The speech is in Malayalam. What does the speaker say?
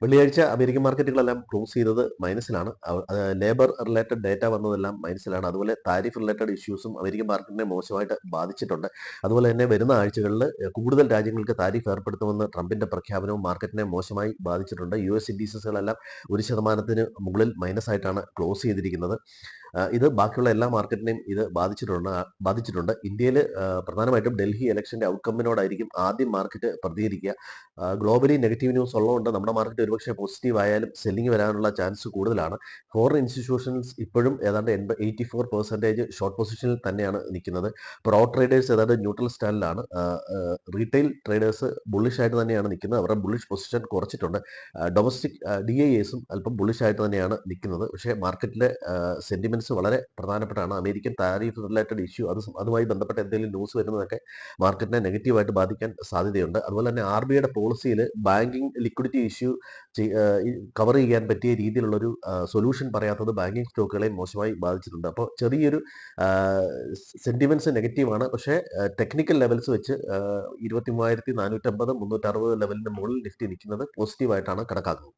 വെള്ളിയാഴ്ച അമേരിക്കൻ മാർക്കറ്റുകളെല്ലാം ക്ലോസ് ചെയ്തത് മൈനസിലാണ്. ലേബർ റിലേറ്റഡ് ഡേറ്റ വന്നതെല്ലാം മൈനസിലാണ്. അതുപോലെ താരിഫ് റിലേറ്റഡ് ഇഷ്യൂസും അമേരിക്കൻ മാർക്കറ്റിനെ മോശമായിട്ട് ബാധിച്ചിട്ടുണ്ട്. അതുപോലെ തന്നെ വരുന്ന ആഴ്ചകളിൽ കൂടുതൽ രാജ്യങ്ങൾക്ക് താരിഫ് ഏർപ്പെടുത്തുമെന്ന് ട്രംപിന്റെ പ്രഖ്യാപനവും മാർക്കറ്റിനെ മോശമായി ബാധിച്ചിട്ടുണ്ട്. US ഇൻഡീസസുകളെല്ലാം 1% മുകളിൽ മൈനസ് ആയിട്ടാണ് ക്ലോസ് ചെയ്തിരിക്കുന്നത്. ഇത് ബാക്കിയുള്ള എല്ലാ മാർക്കറ്റിനെയും ഇത് ബാധിച്ചിട്ടുണ്ട്. ഇന്ത്യയിൽ പ്രധാനമായിട്ടും ഡൽഹി ഇലക്ഷന്റെ ഔട്ട്കമ്മിനോടായിരിക്കും ആദ്യം മാർക്കറ്റ് പ്രതികരിക്കുക. ഗ്ലോബലി നെഗറ്റീവ് ന്യൂസ് ഉള്ളതുകൊണ്ട് നമ്മുടെ മാർക്കറ്റ് ഒരുപക്ഷെ പോസിറ്റീവ് ആയാലും സെല്ലിംഗ് വരാനുള്ള ചാൻസ് കൂടുതലാണ്. ഫോറിൻ ഇൻസ്റ്റിറ്റ്യൂഷൻസ് ഇപ്പോഴും ഏതാണ്ട് 84% ഷോർട്ട് പൊസിഷനിൽ തന്നെയാണ് നിൽക്കുന്നത്. പ്രോ ട്രേഡേഴ്സ് ഏതാണ്ട് ന്യൂട്രൽ സ്റ്റാൻഡിലാണ്. റീറ്റെയിൽ ട്രേഡേഴ്സ് ബുള്ളിഷ് ആയിട്ട് തന്നെയാണ് നിൽക്കുന്നത്. അവരുടെ ബുള്ളിഷ് പൊസിഷൻ കുറച്ചിട്ടുണ്ട്. ഡൊമസ്റ്റിക് DIAസും അല്പം ബുള്ളിഷ് ആയിട്ട് തന്നെയാണ് നിൽക്കുന്നത്. പക്ഷേ മാർക്കറ്റിലെ സെന്റിമെന്റ്സ് വളരെ പ്രധാനപ്പെട്ടാണ്. അമേരിക്കൻ താരിഫ് റിലേറ്റഡ് ഇഷ്യൂ അതുമായി ബന്ധപ്പെട്ട എന്തെങ്കിലും ന്യൂസ് വരുന്നതൊക്കെ മാർക്കറ്റിനെ നെഗറ്റീവായിട്ട് ബാധിക്കാൻ സാധ്യതയുണ്ട്. അതുപോലെ തന്നെ RBIയുടെ പോളിസിയിൽ ബാങ്കിങ് ലിക്വിഡിറ്റി ഇഷ്യൂ കവർ ചെയ്യാൻ പറ്റിയ രീതിയിലുള്ളൊരു സൊല്യൂഷൻ പറയാത്തത് ബാങ്കിങ് സ്റ്റോക്കുകളെ മോശമായി ബാധിച്ചിട്ടുണ്ട്. അപ്പോൾ ചെറിയൊരു സെന്റിമെന്റ്സ് നെഗറ്റീവാണ്. പക്ഷേ ടെക്നിക്കൽ ലെവൽസ് വെച്ച് 23,450 360 ലെവലിന് മുകളിൽ നിഫ്റ്റി നിൽക്കുന്നത് പോസിറ്റീവായിട്ടാണ് കണക്കാക്കുന്നത്.